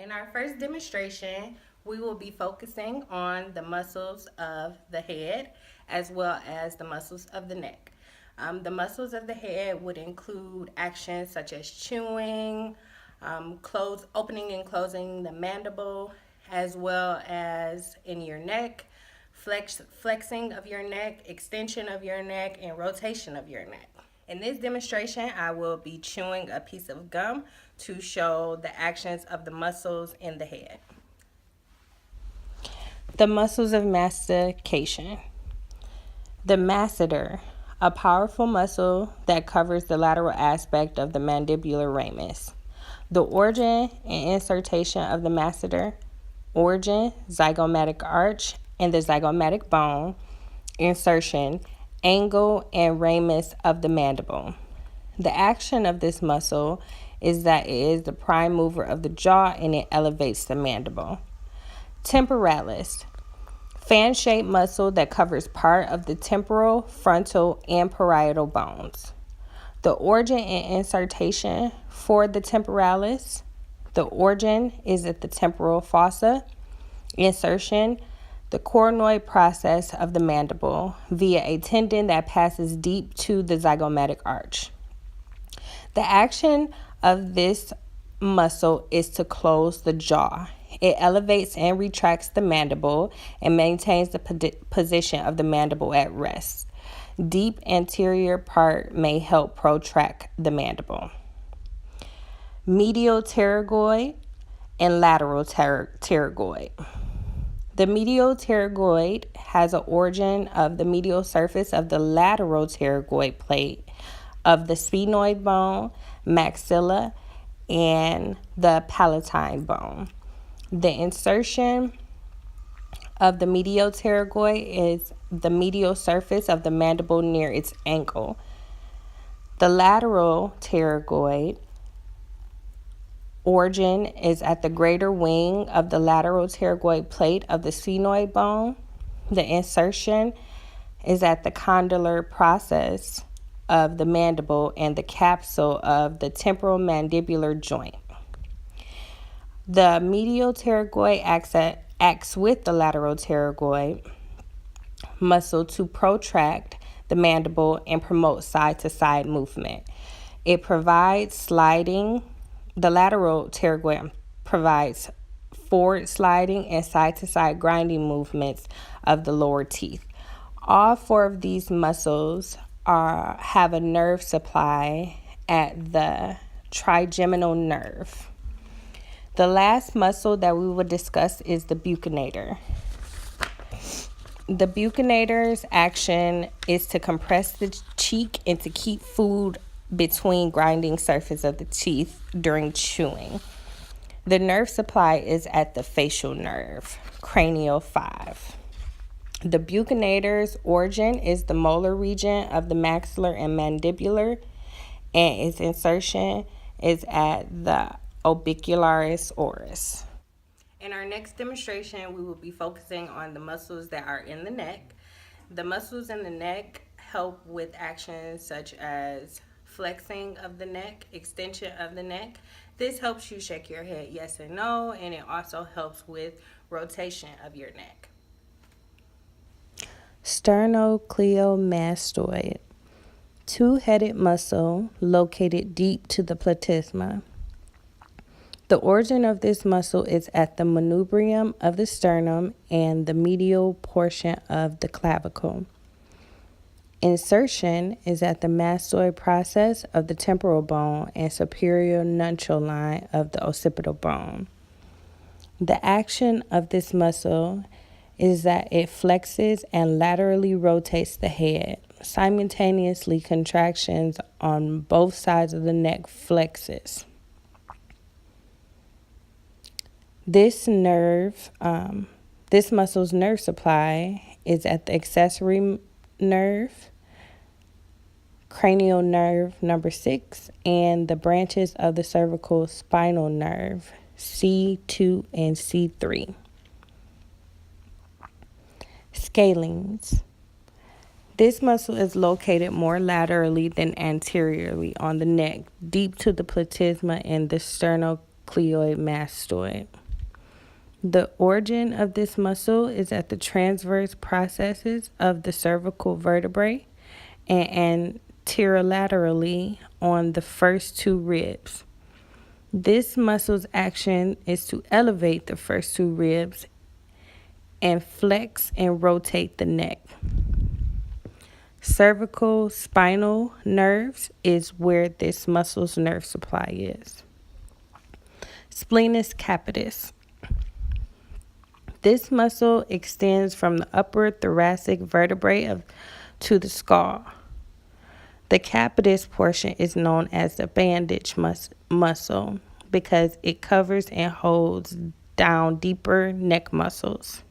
In our first demonstration, we will be focusing on the muscles of the head as well as the muscles of the neck. The muscles of the head would include actions such as chewing, opening and closing the mandible, as well as in your neck, flexing of your neck, extension of your neck, and rotation of your neck. In this demonstration, I will be chewing a piece of gum to show the actions of the muscles in the head. The muscles of mastication. The masseter, a powerful muscle that covers the lateral aspect of the mandibular ramus. The origin and insertion of the masseter, origin, zygomatic arch, and the zygomatic bone, insertion, angle, and ramus of the mandible. The action of this muscle is that it is the prime mover of the jaw and it elevates the mandible. Temporalis, fan-shaped muscle that covers part of the temporal, frontal, and parietal bones. The origin and insertion for the temporalis. The origin is at the temporal fossa. Insertion, the coronoid process of the mandible via a tendon that passes deep to the zygomatic arch. The action of this muscle is to close the jaw. It elevates and retracts the mandible and maintains the position of the mandible at rest. Deep anterior part may help protract the mandible. Medial pterygoid and lateral pterygoid. The medial pterygoid has an origin of the medial surface of the lateral pterygoid plate of the sphenoid bone, maxilla, and the palatine bone. The insertion of the medial pterygoid is the medial surface of the mandible near its ankle. The lateral pterygoid origin is at the greater wing of the lateral pterygoid plate of the sphenoid bone. The insertion is at the condylar process of the mandible and the capsule of the temporal mandibular joint. The medial pterygoid acts with the lateral pterygoid muscle to protract the mandible and promote side-to-side movement. It provides sliding. The lateral pterygoid provides forward sliding and side-to-side grinding movements of the lower teeth. All four of these muscles have a nerve supply at the trigeminal nerve. The last muscle that we will discuss is the buccinator. The buccinator's action is to compress the cheek and to keep food between grinding surface of the teeth during chewing. The nerve supply is at the facial nerve, cranial 5. The buccinator's origin is the molar region of the maxillar and mandibular, and its insertion is at the orbicularis oris. In our next demonstration, we will be focusing on the muscles that are in the neck. The muscles in the neck help with actions such as flexing of the neck, extension of the neck. This helps you shake your head yes and no, and it also helps with rotation of your neck. Sternocleidomastoid, two-headed muscle located deep to the platysma. The origin of this muscle is at the manubrium of the sternum and the medial portion of the clavicle. Insertion is at the mastoid process of the temporal bone and superior nuchal line of the occipital bone. The action of this muscle is that it flexes and laterally rotates the head. Simultaneously, contractions on both sides of the neck flexes. This muscle's nerve supply is at the accessory nerve, cranial nerve number 6, and the branches of the cervical spinal nerve, C2 and C3. Scalenes. This muscle is located more laterally than anteriorly on the neck, deep to the platysma and the cleomastoid. The origin of this muscle is at the transverse processes of the cervical vertebrae and anterolaterally on the first two ribs. This muscle's action is to elevate the first two ribs and flex and rotate the neck. Cervical spinal nerves is where this muscle's nerve supply is. Splenius capitis. This muscle extends from the upper thoracic vertebrae to the skull. The capitis portion is known as the bandage muscle because it covers and holds down deeper neck muscles.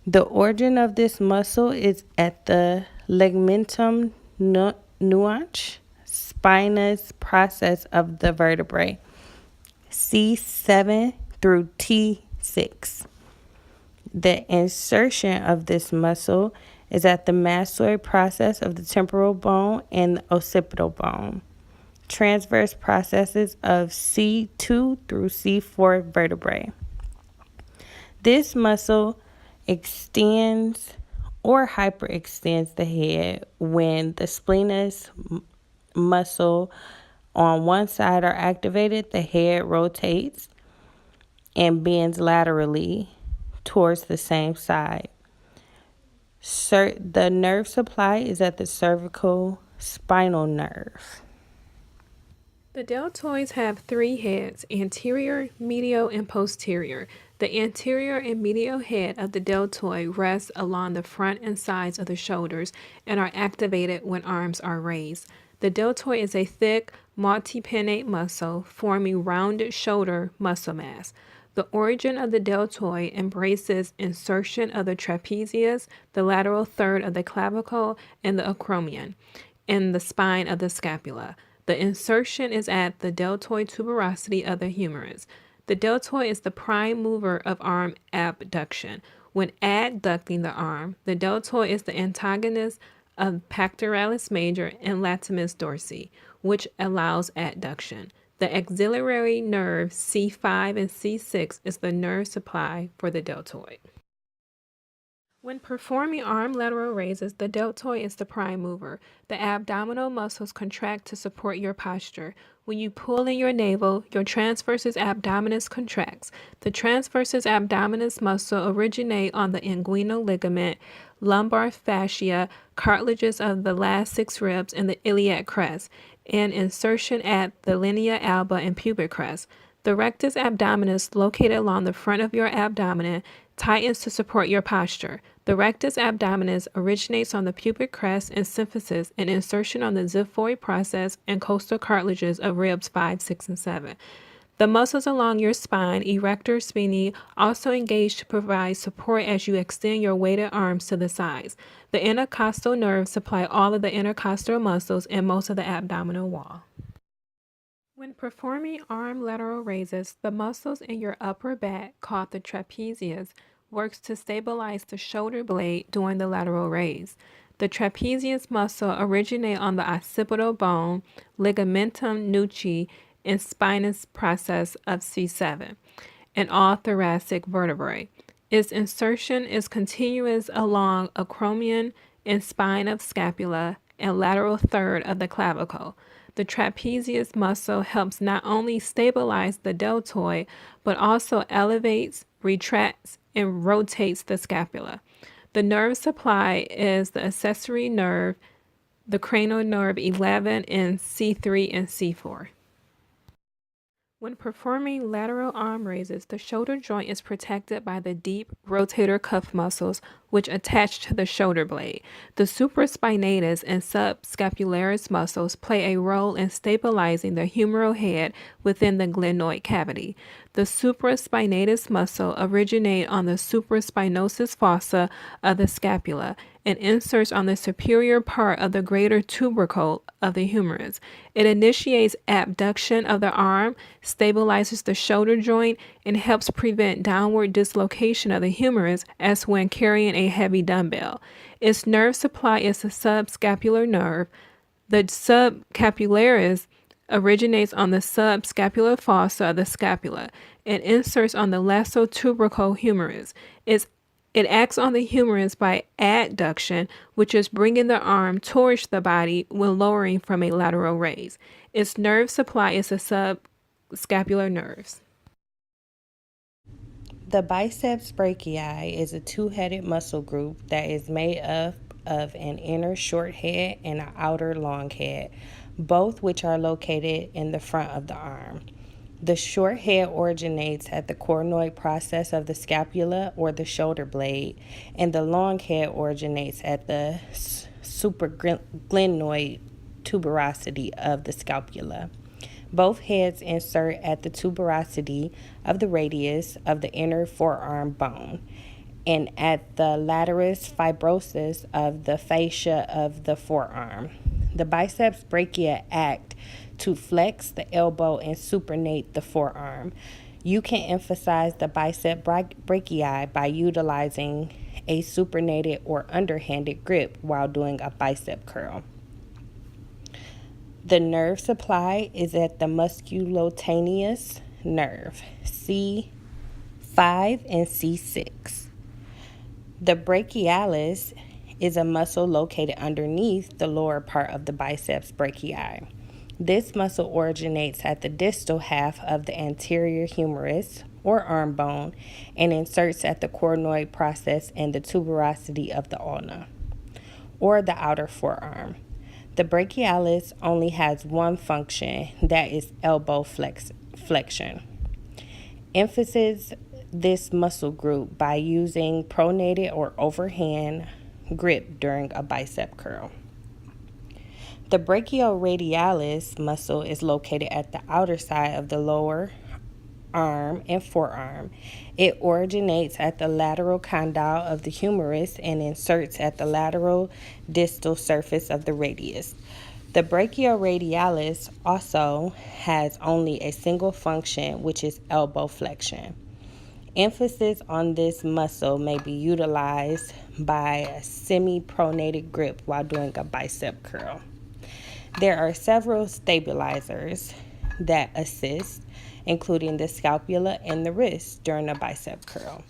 The origin of this muscle is at the ligamentum nuance spinous process of the vertebrae, C7 through T6. The insertion of this muscle is at the masseter process of the temporal bone and the occipital bone, transverse processes of C2 through C4 vertebrae. This muscle extends or hyperextends the head when the splenius muscle on one side are activated. The head rotates and bends laterally towards the same side. The nerve supply is at the cervical spinal nerve. The deltoids have three heads: anterior, medial, and posterior. The anterior and medial head of the deltoid rests along the front and sides of the shoulders and are activated when arms are raised. The deltoid is a thick, multipinnate muscle forming rounded shoulder muscle mass. The origin of the deltoid embraces insertion of the trapezius, the lateral third of the clavicle, and the acromion, and the spine of the scapula. The insertion is at the deltoid tuberosity of the humerus. The deltoid is the prime mover of arm abduction. When adducting the arm, the deltoid is the antagonist of pectoralis major and latissimus dorsi, which allows adduction. The axillary nerve C5 and C6 is the nerve supply for the deltoid. When performing arm lateral raises, the deltoid is the prime mover. The abdominal muscles contract to support your posture. When you pull in your navel, your transversus abdominis contracts. The transversus abdominis muscle originates on the inguinal ligament, lumbar fascia, cartilages of the last six ribs, and the iliac crest, and insertion at the linea alba and pubic crest. The rectus abdominis, located along the front of your abdomen, tightens to support your posture. The rectus abdominis originates on the pubic crest and symphysis and insertion on the xiphoid process and costal cartilages of ribs 5, 6, and 7. The muscles along your spine, erector spinae, also engage to provide support as you extend your weighted arms to the sides. The intercostal nerves supply all of the intercostal muscles and most of the abdominal wall. When performing arm lateral raises, the muscles in your upper back, called the trapezius, works to stabilize the shoulder blade during the lateral raise. The trapezius muscle originates on the occipital bone, ligamentum nuchae, and spinous process of C7, and all thoracic vertebrae. Its insertion is continuous along acromion and spine of scapula and lateral third of the clavicle. The trapezius muscle helps not only stabilize the deltoid, but also elevates, retracts, and rotates the scapula. The nerve supply is the accessory nerve, the cranial nerve 11, and C3 and C4. When performing lateral arm raises, the shoulder joint is protected by the deep rotator cuff muscles, which attach to the shoulder blade. The supraspinatus and subscapularis muscles play a role in stabilizing the humeral head within the glenoid cavity. The supraspinatus muscle originates on the supraspinosus fossa of the scapula and inserts on the superior part of the greater tubercle of the humerus. It initiates abduction of the arm, stabilizes the shoulder joint, and helps prevent downward dislocation of the humerus as when carrying a heavy dumbbell. Its nerve supply is the subscapular nerve. The subscapularis originates on the subscapular fossa of the scapula and inserts on the lasso-tubercle humerus. It acts on the humerus by adduction, which is bringing the arm towards the body when lowering from a lateral raise. Its nerve supply is the subscapular nerves. The biceps brachii is a two-headed muscle group that is made up of an inner short head and an outer long head, both which are located in the front of the arm. The short head originates at the coronoid process of the scapula or the shoulder blade, and the long head originates at the supraglenoid tuberosity of the scapula. Both heads insert at the tuberosity of the radius of the inner forearm bone and at the laterus fibrosus of the fascia of the forearm. The biceps brachia act to flex the elbow and supinate the forearm. You can emphasize the bicep brachii by utilizing a supinated or underhanded grip while doing a bicep curl. The nerve supply is at the musculocutaneous nerve, C5 and C6. The brachialis is a muscle located underneath the lower part of the biceps brachii. This muscle originates at the distal half of the anterior humerus or arm bone and inserts at the coronoid process and the tuberosity of the ulna or the outer forearm. The brachialis only has one function, that is elbow flexion. Emphasize this muscle group by using pronated or overhand grip during a bicep curl. The brachioradialis muscle is located at the outer side of the lower arm and forearm. It originates at the lateral condyle of the humerus and inserts at the lateral distal surface of the radius. The brachioradialis also has only a single function, which is elbow flexion. Emphasis on this muscle may be utilized by a semi-pronated grip while doing a bicep curl. There are several stabilizers that assist, including the scapula and the wrist during a bicep curl.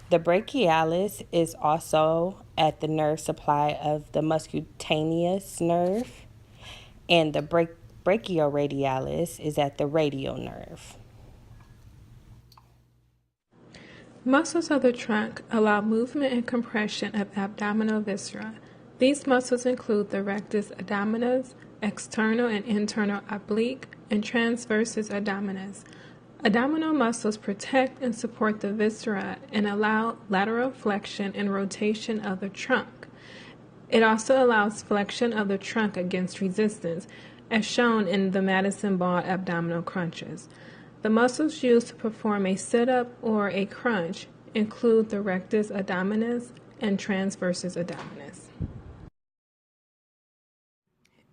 The brachialis is also at the nerve supply of the muscutaneous nerve, and the brachioradialis is at the radial nerve. Muscles of the trunk allow movement and compression of abdominal viscera. These muscles include the rectus abdominis, external and internal oblique, and transversus abdominis. Abdominal muscles protect and support the viscera and allow lateral flexion and rotation of the trunk. It also allows flexion of the trunk against resistance, as shown in the Madison Ball abdominal crunches. The muscles used to perform a sit-up or a crunch include the rectus abdominis and transversus abdominis.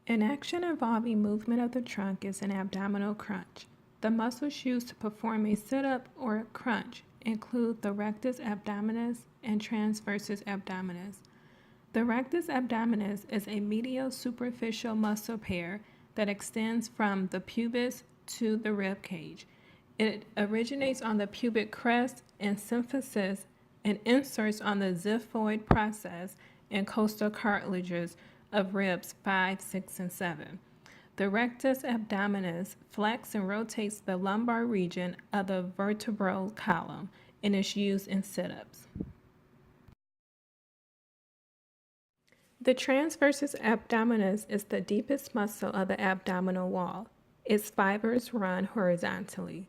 An action involving movement of the trunk is an abdominal crunch. The muscles used to perform a sit-up or a crunch include the rectus abdominis and transversus abdominis. The rectus abdominis is a medial superficial muscle pair that extends from the pubis to the rib cage. It originates on the pubic crest and symphysis and inserts on the xiphoid process and costal cartilages of ribs 5, 6, and 7. The rectus abdominis flexes and rotates the lumbar region of the vertebral column and is used in sit-ups. The transversus abdominis is the deepest muscle of the abdominal wall. Its fibers run horizontally.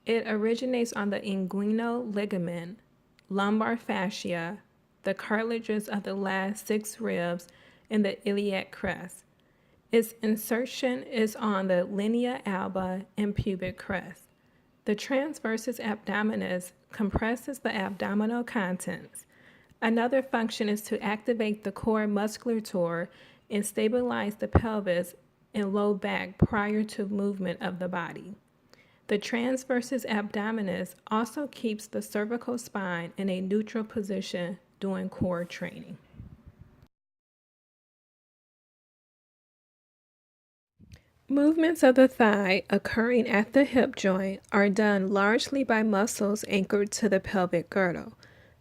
It originates on the inguinal ligament, lumbar fascia, the cartilages of the last 6 ribs, and the iliac crest. Its insertion is on the linea alba and pubic crest. The transversus abdominis compresses the abdominal contents. Another function is to activate the core musculature and stabilize the pelvis and low back prior to movement of the body. The transversus abdominis also keeps the cervical spine in a neutral position during core training. Movements of the thigh occurring at the hip joint are done largely by muscles anchored to the pelvic girdle.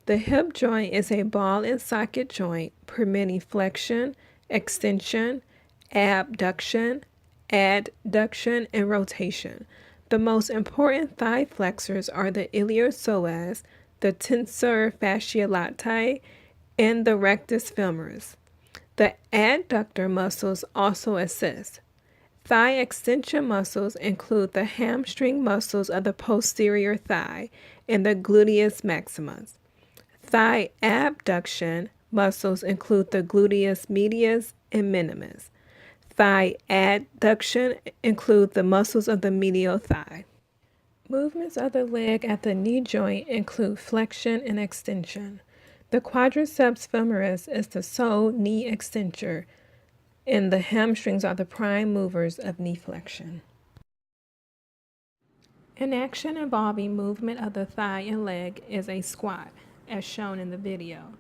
The hip joint is a ball and socket joint permitting flexion, extension, abduction, adduction, and rotation. The most important thigh flexors are the iliopsoas, the tensor fasciae latae, and the rectus femoris. The adductor muscles also assist. Thigh extension muscles include the hamstring muscles of the posterior thigh and the gluteus maximus. Thigh abduction muscles include the gluteus medius and minimus. Thigh adduction include the muscles of the medial thigh. Movements of the leg at the knee joint include flexion and extension. The quadriceps femoris is the sole knee extensor, and the hamstrings are the prime movers of knee flexion. An action involving movement of the thigh and leg is a squat, as shown in the video.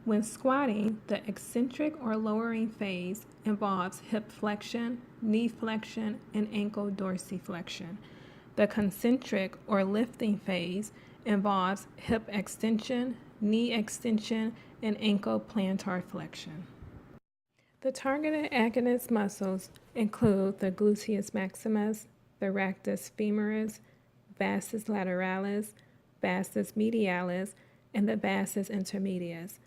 When squatting, the eccentric or lowering phase involves hip flexion, knee flexion, and ankle dorsiflexion. The concentric or lifting phase involves hip extension, knee extension, and ankle plantar flexion. The targeted agonist muscles include the gluteus maximus, the rectus femoris, vastus lateralis, vastus medialis, and the vastus intermedius.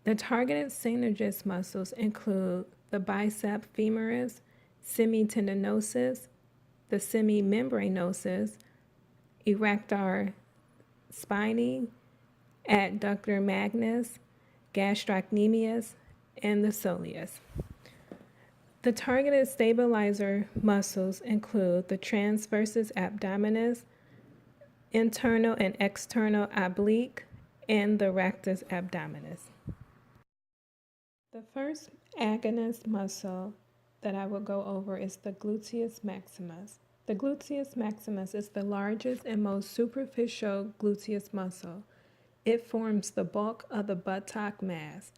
The targeted synergist muscles include the bicep femoris, semitendinosus, the semimembranosus, erector spinae, adductor magnus, gastrocnemius, and the soleus. The targeted stabilizer muscles include the transversus abdominis, internal and external oblique, and the rectus abdominis. The first agonist muscle that I will go over is the gluteus maximus. The gluteus maximus is the largest and most superficial gluteus muscle. It forms the bulk of the buttock mass.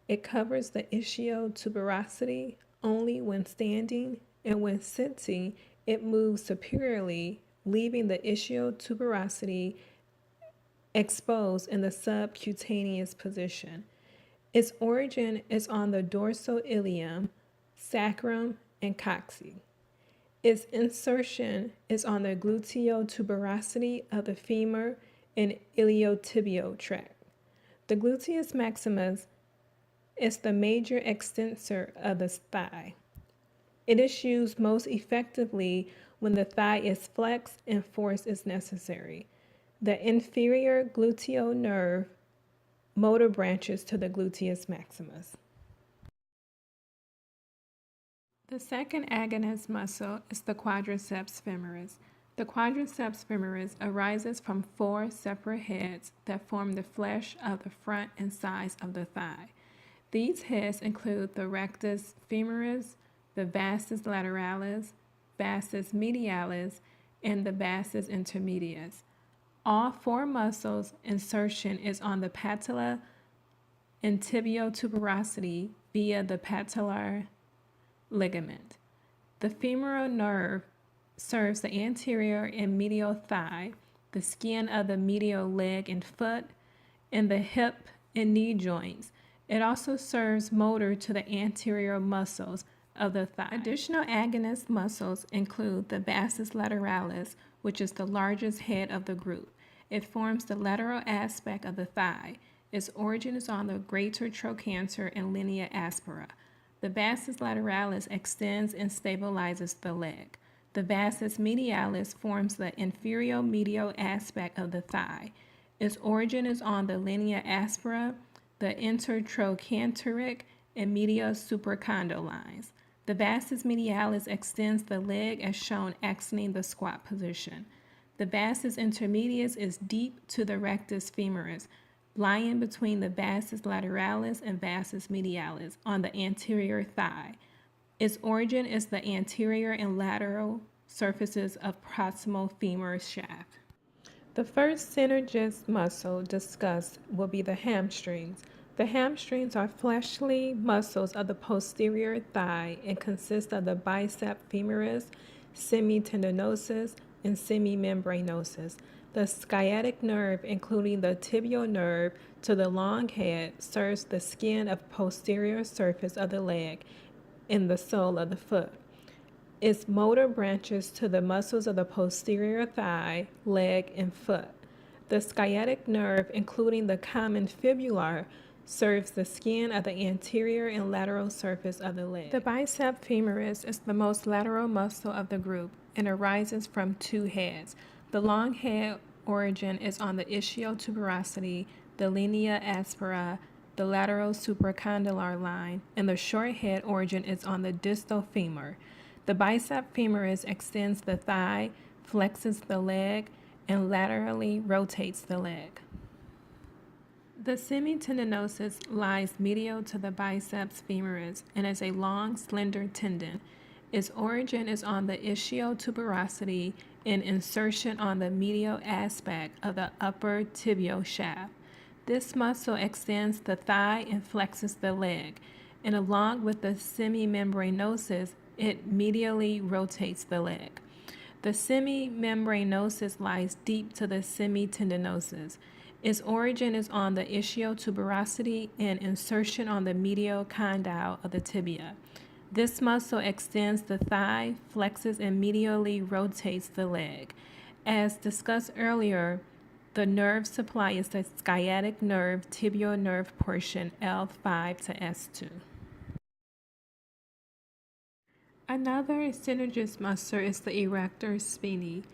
It covers the ischiotuberosity only when standing, and when sitting, it moves superiorly, leaving the ischiotuberosity exposed in the subcutaneous position. Its origin is on the dorsal ilium, sacrum, and coccyx. Its insertion is on the gluteotuberosity of the femur and iliotibial tract. The gluteus maximus is the major extensor of the thigh. It is used most effectively when the thigh is flexed and force is necessary. The inferior gluteal nerve motor branches to the gluteus maximus. The second agonist muscle is the quadriceps femoris. The quadriceps femoris arises from 4 separate heads that form the flesh of the front and sides of the thigh. These heads include the rectus femoris, the vastus lateralis, vastus medialis, and the vastus intermedius. All 4 muscles insertion is on the patella and tibiotuberosity via the patellar ligament. The femoral nerve serves the anterior and medial thigh, the skin of the medial leg and foot, and the hip and knee joints. It also serves motor to the anterior muscles of the thigh. Additional agonist muscles include the vastus lateralis, which is the largest head of the group. It forms the lateral aspect of the thigh. Its origin is on the greater trochanter and linea aspera. The vastus lateralis extends and stabilizes the leg. The vastus medialis forms the inferior medial aspect of the thigh. Its origin is on the linea aspera, the intertrochanteric and medial supercondyle lines. The vastus medialis extends the leg as shown exiting the squat position. The vastus intermedius is deep to the rectus femoris, lying between the vastus lateralis and vastus medialis on the anterior thigh. Its origin is the anterior and lateral surfaces of proximal femur shaft. The first synergist muscle discussed will be the hamstrings. The hamstrings are fleshly muscles of the posterior thigh and consist of the bicep femoris, semitendinosus, and semimembranosus. The sciatic nerve, including the tibial nerve to the long head, serves the skin of posterior surface of the leg and the sole of the foot. Its motor branches to the muscles of the posterior thigh, leg, and foot. The sciatic nerve, including the common fibular, serves the skin of the anterior and lateral surface of the leg. The bicep femoris is the most lateral muscle of the group and arises from two heads. The long head origin is on the ischial-tuberosity, the linea aspera, the lateral supracondylar line, and the short head origin is on the distal femur. The bicep femoris extends the thigh, flexes the leg, and laterally rotates the leg. The semitendinosus lies medial to the biceps femoris and is a long, slender tendon. Its origin is on the ischial-tuberosity and insertion on the medial aspect of the upper tibial shaft. This muscle extends the thigh and flexes the leg, and along with the semimembranosus, it medially rotates the leg. The semimembranosus lies deep to the semitendinosus. Its origin is on the ischial-tuberosity and insertion on the medial condyle of the tibia. This muscle extends the thigh, flexes, and medially rotates the leg. As discussed earlier, the nerve supply is the sciatic nerve tibial nerve portion L5 to S2. Another synergist muscle is the erector spinae.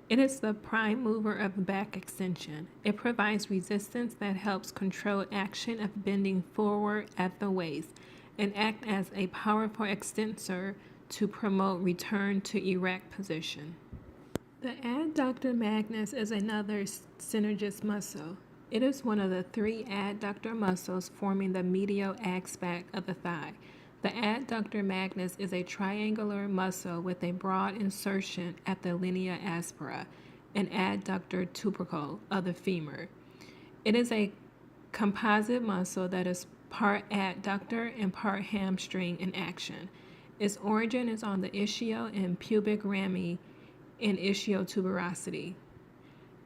It is the prime mover of back extension. It provides resistance that helps control action of bending forward at the waist and act as a powerful extensor to promote return to erect position. The adductor magnus is another synergist muscle. It is one of the three adductor muscles forming the medial aspect of the thigh. The adductor magnus is a triangular muscle with a broad insertion at the linea aspera, an adductor tubercle of the femur. It is a composite muscle that is part adductor and part hamstring in action. Its origin is on the ischial and pubic rami and ischial-tuberosity.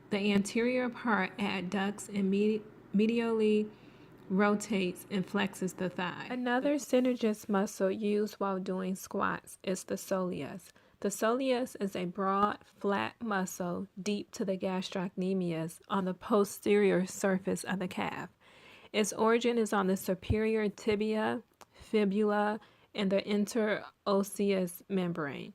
The anterior part adducts and medially rotates and flexes the thigh. Another synergist muscle used while doing squats is the soleus. The soleus is a broad, flat muscle deep to the gastrocnemius on the posterior surface of the calf. Its origin is on the superior tibia, fibula, and the interosseous membrane.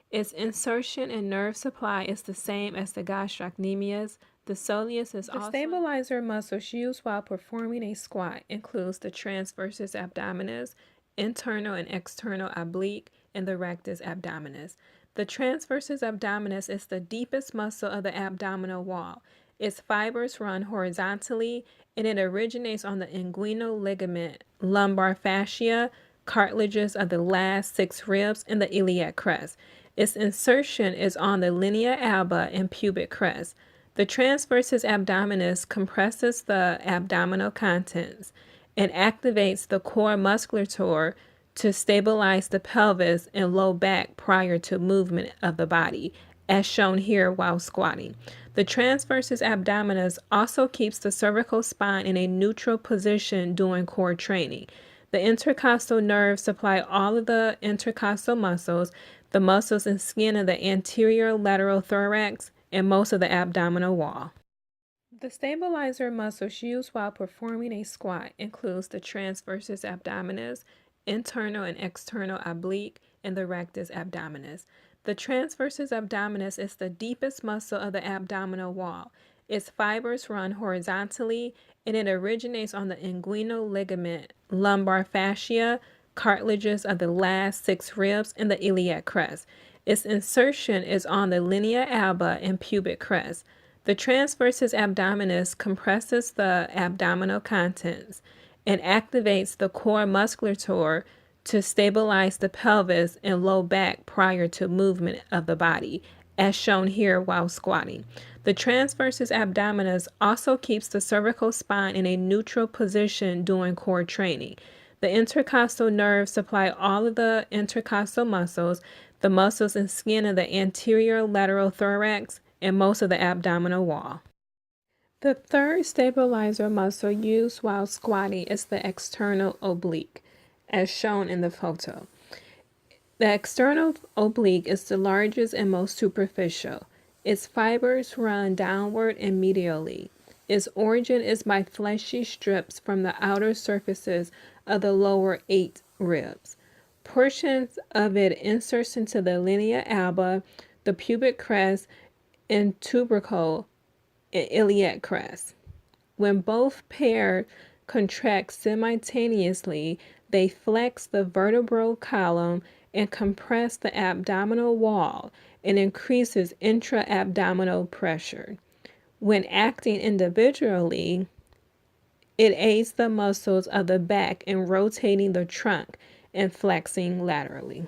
Its insertion and nerve supply is the same as the gastrocnemius. The soleus is also... The stabilizer muscles used while performing a squat includes the transversus abdominis, internal and external oblique, and the rectus abdominis. The transversus abdominis is the deepest muscle of the abdominal wall. Its fibers run horizontally, and it originates on the inguinal ligament, lumbar fascia, cartilages of the last 6 ribs, and the iliac crest. Its insertion is on the linea alba and pubic crest. The transversus abdominis compresses the abdominal contents and activates the core musculature to stabilize the pelvis and low back prior to movement of the body, as shown here while squatting. The transversus abdominis also keeps the cervical spine in a neutral position during core training. The intercostal nerves supply all of the intercostal muscles, the muscles and skin of the anterior lateral thorax, and most of the abdominal wall. The stabilizer muscles used while performing a squat includes the transversus abdominis, internal and external oblique, and the rectus abdominis. The transversus abdominis is the deepest muscle of the abdominal wall. Its fibers run horizontally, and it originates on the inguinal ligament, lumbar fascia, cartilages of the last 6 ribs, and the iliac crest. Its insertion is on the linea alba and pubic crest. The transversus abdominis compresses the abdominal contents and activates the core musculature to stabilize the pelvis and low back prior to movement of the body, as shown here while squatting. The transversus abdominis also keeps the cervical spine in a neutral position during core training. The intercostal nerves supply all of the intercostal muscles, the muscles and skin of the anterior lateral thorax, and most of the abdominal wall. The third stabilizer muscle used while squatting is the external oblique, as shown in the photo. The external oblique is the largest and most superficial. Its fibers run downward and medially. Its origin is by fleshy strips from the outer surfaces of the lower 8 ribs. Portions of it inserts into the linea alba, the pubic crest, and tubercle and iliac crest. When both pairs contract simultaneously, they flex the vertebral column and compress the abdominal wall and increases intra-abdominal pressure. When acting individually, it aids the muscles of the back in rotating the trunk and flexing laterally.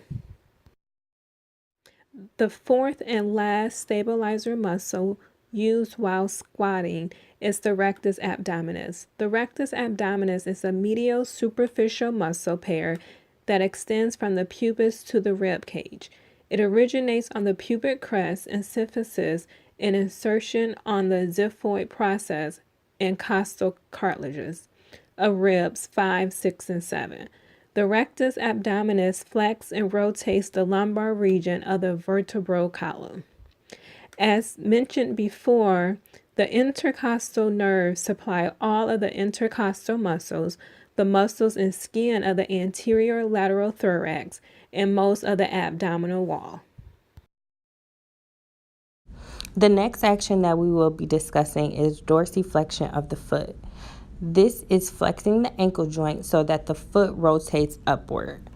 The fourth and last stabilizer muscle used while squatting is the rectus abdominis. The rectus abdominis is a medial superficial muscle pair that extends from the pubis to the rib cage. It originates on the pubic crest and symphysis and insertion on the xiphoid process and costal cartilages of ribs 5, 6, and 7. The rectus abdominis flexes and rotates the lumbar region of the vertebral column. As mentioned before, the intercostal nerves supply all of the intercostal muscles, the muscles and skin of the anterior lateral thorax, and most of the abdominal wall. The next action that we will be discussing is dorsiflexion of the foot. This is flexing the ankle joint so that the foot rotates upward.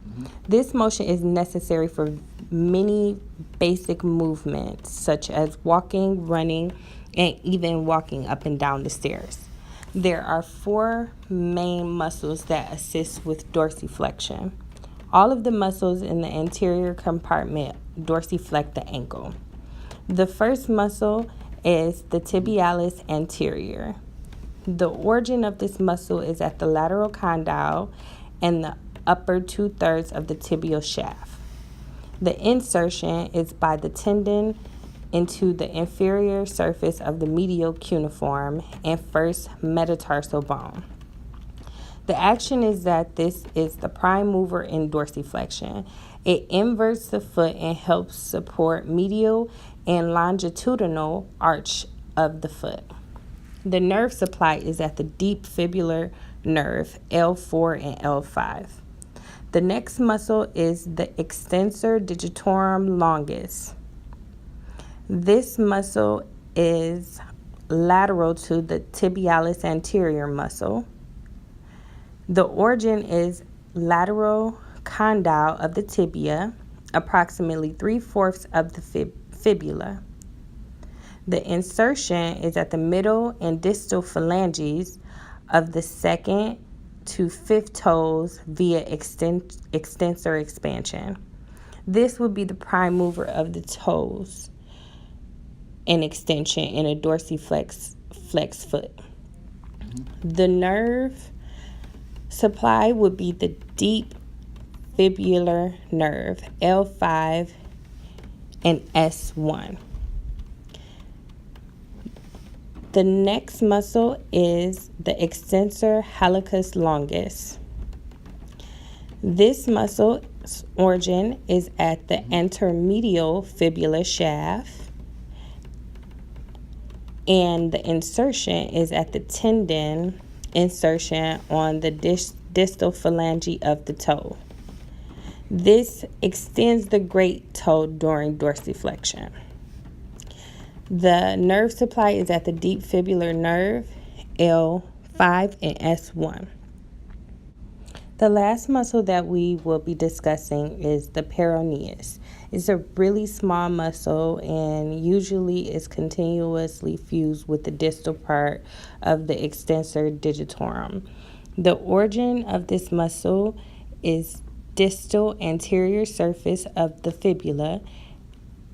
This motion is necessary for many basic movements, such as walking, running, and even walking up and down the stairs. There are 4 main muscles that assist with dorsiflexion. All of the muscles in the anterior compartment dorsiflect the ankle. The first muscle is the tibialis anterior. The origin of this muscle is at the lateral condyle and the upper 2/3 of the tibial shaft. The insertion is by the tendon into the inferior surface of the medial cuneiform and first metatarsal bone. The action is that this is the prime mover in dorsiflexion. It inverts the foot and helps support medial and longitudinal arch of the foot. The nerve supply is at the deep fibular nerve, L4 and L5. The next muscle is the extensor digitorum longus. This muscle is lateral to the tibialis anterior muscle. The origin is lateral condyle of the tibia, approximately 3/4 of the fibula. The insertion is at the middle and distal phalanges of the 2nd to 5th toes via extensor expansion. This would be the prime mover of the toes and extension in a dorsiflex foot. The nerve supply would be the deep fibular nerve, L5 and S1. The next muscle is the extensor hallucis longus. This muscle's origin is at the anteromedial fibula shaft, and the insertion is at the tendon insertion on the distal phalange of the toe. This extends the great toe during dorsiflexion. The nerve supply is at the deep fibular nerve, L5 and S1. The last muscle that we will be discussing is the peroneus. It's a really small muscle and usually is continuously fused with the distal part of the extensor digitorum. The origin of this muscle is distal anterior surface of the fibula,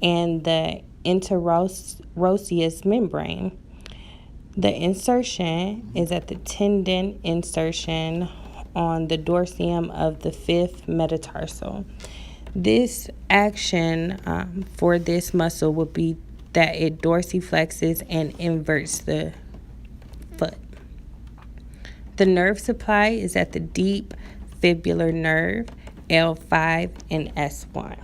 and the interosseous membrane. The insertion is at the tendon insertion on the dorsum of the fifth metatarsal. This action for this muscle would be that it dorsiflexes and inverts the foot. The nerve supply is at the deep fibular nerve, L5 and S1.